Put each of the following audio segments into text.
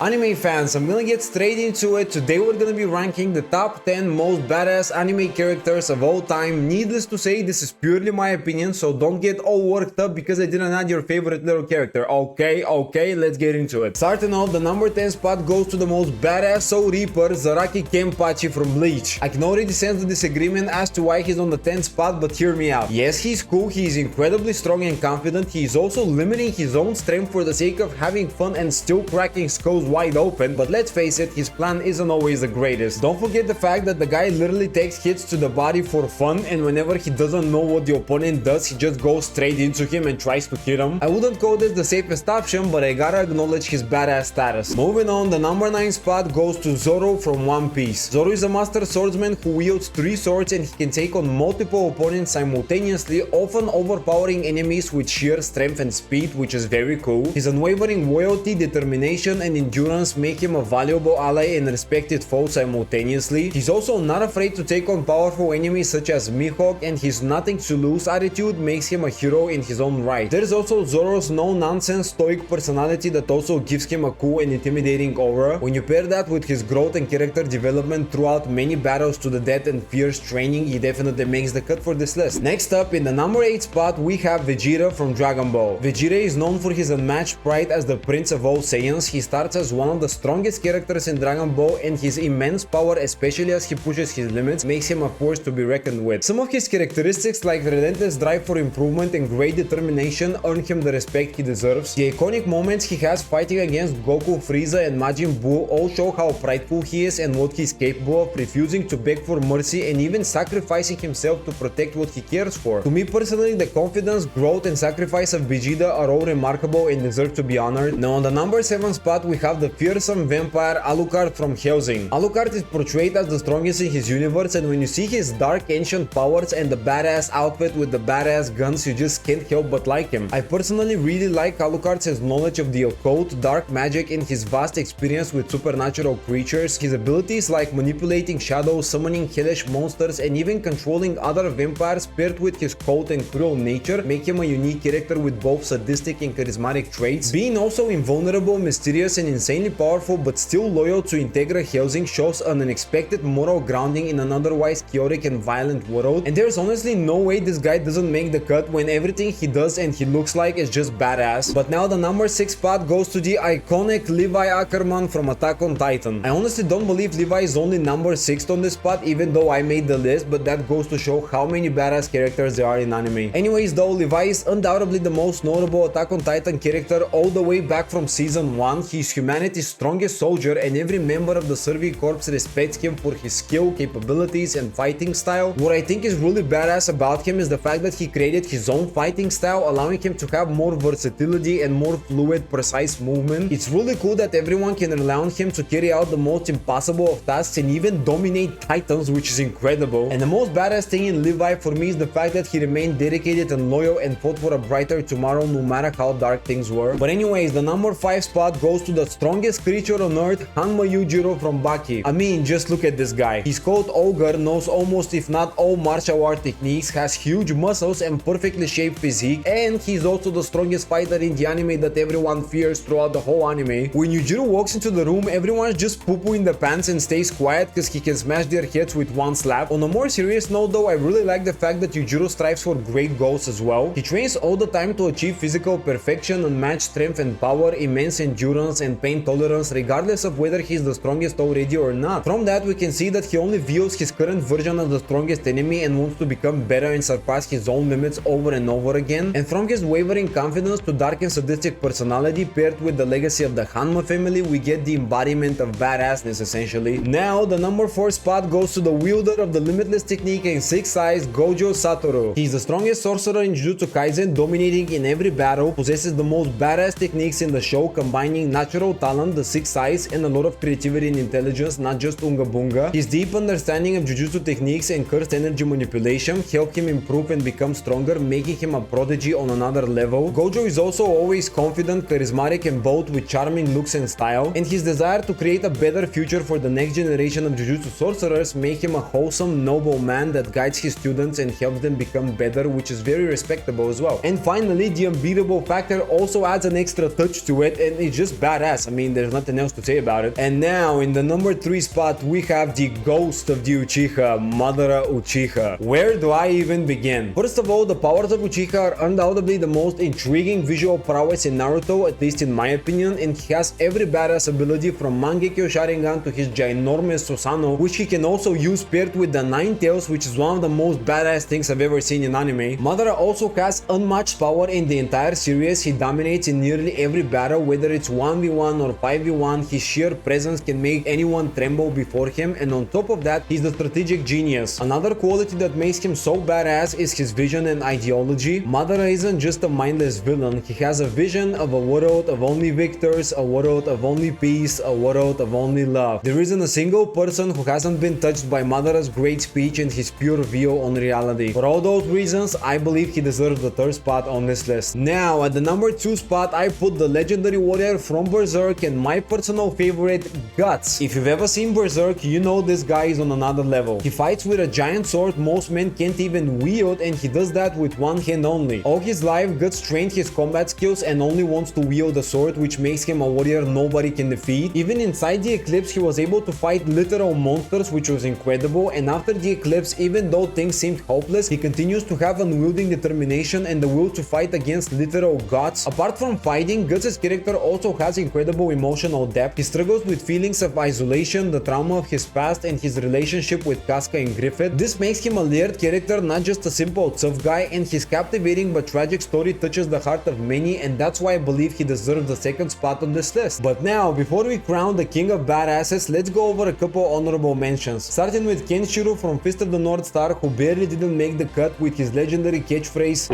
Anime fans, I'm gonna get straight into it. Today we're gonna be ranking the top 10 most badass anime characters of all time. Needless to say, this is purely my opinion, so don't get all worked up because I didn't add your favorite little character. Okay, let's get into it. Starting off, the number 10 spot goes to the most badass Soul Reaper, Zaraki Kenpachi from Bleach. I can already sense the disagreement as to why he's on the 10th spot, but hear me out. Yes, he's cool, he's incredibly strong and confident, he's also limiting his own strength for the sake of having fun and still cracking skulls wide open, but let's face it, his plan isn't always the greatest. Don't forget the fact that the guy literally takes hits to the body for fun, and whenever he doesn't know what the opponent does, he just goes straight into him and tries to hit him. I wouldn't call this the safest option, but I gotta acknowledge his badass status. Moving on, the number 9 spot goes to Zoro from One Piece. Zoro is a master swordsman who wields 3 swords and he can take on multiple opponents simultaneously, often overpowering enemies with sheer strength and speed, which is very cool. His unwavering loyalty, determination, and endurance make him a valuable ally and respected foe simultaneously. He's also not afraid to take on powerful enemies such as Mihawk, and his nothing to lose attitude makes him a hero in his own right. There's also Zoro's no-nonsense stoic personality that also gives him a cool and intimidating aura. When you pair that with his growth and character development throughout many battles to the death and fierce training, he definitely makes the cut for this list. Next up, in the number 8 spot, we have Vegeta from Dragon Ball. Vegeta is known for his unmatched pride as the Prince of all Saiyans. He starts as one of the strongest characters in Dragon Ball, and his immense power, especially as he pushes his limits, makes him a force to be reckoned with. Some of his characteristics like relentless drive for improvement and great determination earn him the respect he deserves. The iconic moments he has fighting against Goku, Frieza, and Majin Buu all show how prideful he is and what he's capable of, refusing to beg for mercy and even sacrificing himself to protect what he cares for. To me personally, the confidence, growth, and sacrifice of Vegeta are all remarkable and deserve to be honored. Now on the number 7 spot, we have the fearsome vampire Alucard from Hellsing. Alucard is portrayed as the strongest in his universe, and when you see his dark ancient powers and the badass outfit with the badass guns, you just can't help but like him. I personally really like Alucard's knowledge of the occult, dark magic, and his vast experience with supernatural creatures. His abilities like manipulating shadows, summoning hellish monsters, and even controlling other vampires paired with his cold and cruel nature make him a unique character with both sadistic and charismatic traits. Being also invulnerable, mysterious, and insanely powerful but still loyal to Integra Hellsing shows an unexpected moral grounding in an otherwise chaotic and violent world, and there's honestly no way this guy doesn't make the cut when everything he does and he looks like is just badass. But now the number 6 spot goes to the iconic Levi Ackerman from Attack on Titan. I honestly don't believe Levi is only number 6 on this spot, even though I made the list, but that goes to show how many badass characters there are in anime. Anyways though, Levi is undoubtedly the most notable Attack on Titan character all the way back from season 1. He's humanity's strongest soldier, and every member of the Survey Corps respects him for his skill, capabilities, and fighting style. What I think is really badass about him is the fact that he created his own fighting style, allowing him to have more versatility and more fluid, precise movement. It's really cool that everyone can rely on him to carry out the most impossible of tasks and even dominate titans, which is incredible. And the most badass thing in Levi for me is the fact that he remained dedicated and loyal and fought for a brighter tomorrow no matter how dark things were. But anyways, the number 5 spot goes to the strongest creature on earth, Hanma Yujiro from Baki. I mean, just look at this guy. He's called Ogre, knows almost if not all martial art techniques, has huge muscles and perfectly shaped physique, and he's also the strongest fighter in the anime that everyone fears throughout the whole anime. When Yujiro walks into the room, everyone's just poo-poo in the pants and stays quiet because he can smash their heads with one slap. On a more serious note though, I really like the fact that Yujiro strives for great goals as well. He trains all the time to achieve physical perfection, unmatched strength and power, immense endurance, and pain tolerance, regardless of whether he's the strongest already or not. From that, we can see that he only views his current version as the strongest enemy and wants to become better and surpass his own limits over and over again. And from his wavering confidence to dark and sadistic personality paired with the legacy of the Hanma family, we get the embodiment of badassness essentially. Now, the number 4 spot goes to the wielder of the limitless technique and 6 eyes, Gojo Satoru. He's the strongest sorcerer in Jujutsu Kaisen, dominating in every battle, possesses the most badass techniques in the show, combining natural talent, the 6 eyes, and a lot of creativity and intelligence, not just Unga Bunga. His deep understanding of Jujutsu techniques and cursed energy manipulation help him improve and become stronger, making him a prodigy on another level. Gojo is also always confident, charismatic, and bold with charming looks and style, and his desire to create a better future for the next generation of Jujutsu sorcerers make him a wholesome, noble man that guides his students and helps them become better, which is very respectable as well. And finally, the unbeatable factor also adds an extra touch to it, and it's just badass. I mean, there's nothing else to say about it. And now in the number 3 spot we have the ghost of the Uchiha, Madara Uchiha. Where do I even begin? First of all, the powers of Uchiha are undoubtedly the most intriguing visual prowess in Naruto, at least in my opinion, and he has every badass ability from Mangekyo Sharingan to his ginormous Susanoo, which he can also use paired with the Nine Tails, which is one of the most badass things I've ever seen in anime. Madara also has unmatched power in the entire series. He dominates in nearly every battle, whether it's 1v1 or 5v1. His sheer presence can make anyone tremble before him, and on top of that, he's the strategic genius. Another quality that makes him so badass is his vision and ideology. Madara isn't just a mindless villain, he has a vision of a world of only victors, a world of only peace, a world of only love. There isn't a single person who hasn't been touched by Madara's great speech and his pure view on reality. For all those reasons, I believe he deserves the 3rd spot on this list. Now, at the number 2 spot, I put the legendary warrior from Berserk and my personal favorite, Guts. If you've ever seen Berserk, you know this guy is on another level. He fights with a giant sword most men can't even wield, and he does that with one hand only. All his life, Guts trained his combat skills and only wants to wield a sword, which makes him a warrior nobody can defeat. Even inside the eclipse, he was able to fight literal monsters, which was incredible, and after the eclipse, even though things seemed hopeless, he continues to have unwielding determination and the will to fight against literal gods. Apart from fighting, Guts' character also has incredible emotional depth. He struggles with feelings of isolation, the trauma of his past, and his relationship with Casca and Griffith. This makes him a layered character, not just a simple tough guy, and his captivating but tragic story touches the heart of many, and that's why I believe he deserves the 2nd spot on this list. But now, before we crown the king of badasses, let's go over a couple honorable mentions. Starting with Kenshiro from Fist of the North Star, who barely didn't make the cut with his legendary catchphrase,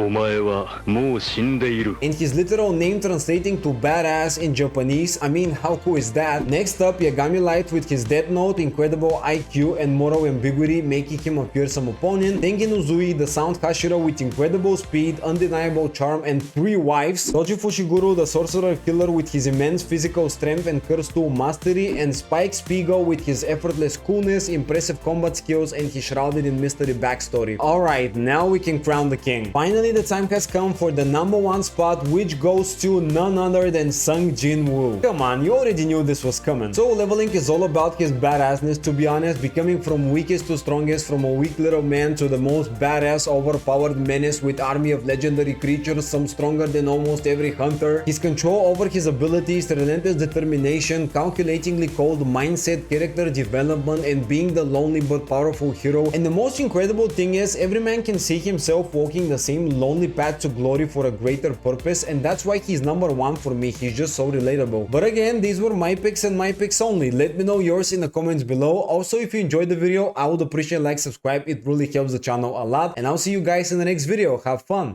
and his literal name translating to badass in Japanese. I mean, how cool is that? Next up, Yagami Light with his Death Note, incredible IQ, and moral ambiguity, making him a fearsome opponent. Tengen Uzui, the Sound Hashira with incredible speed, undeniable charm, and 3 wives. Toji Fushiguro, the Sorcerer Killer with his immense physical strength and curse tool mastery, and Spike Spiegel with his effortless coolness, impressive combat skills, and his shrouded in mystery backstory. Alright, now we can crown the king. Finally, the time has come for the number 1 spot, which goes to none other than Sung Jin Woo. Come on, you already knew this was coming. Solo Leveling is all about his badassness, to be honest, becoming from weakest to strongest, from a weak little man to the most badass overpowered menace with army of legendary creatures, some stronger than almost every hunter. His control over his abilities, relentless determination, calculatingly cold mindset, character development, and being the lonely but powerful hero. And the most incredible thing is, every man can see himself walking the same lonely path to glory for a greater purpose, and that's why he's number 1 for me. He's just so relatable. But again, these were my picks and my picks only. Let me know yours in the comments below. Also, if you enjoyed the video, I would appreciate like, subscribe. It really helps the channel a lot, and I'll see you guys in the next video. Have fun!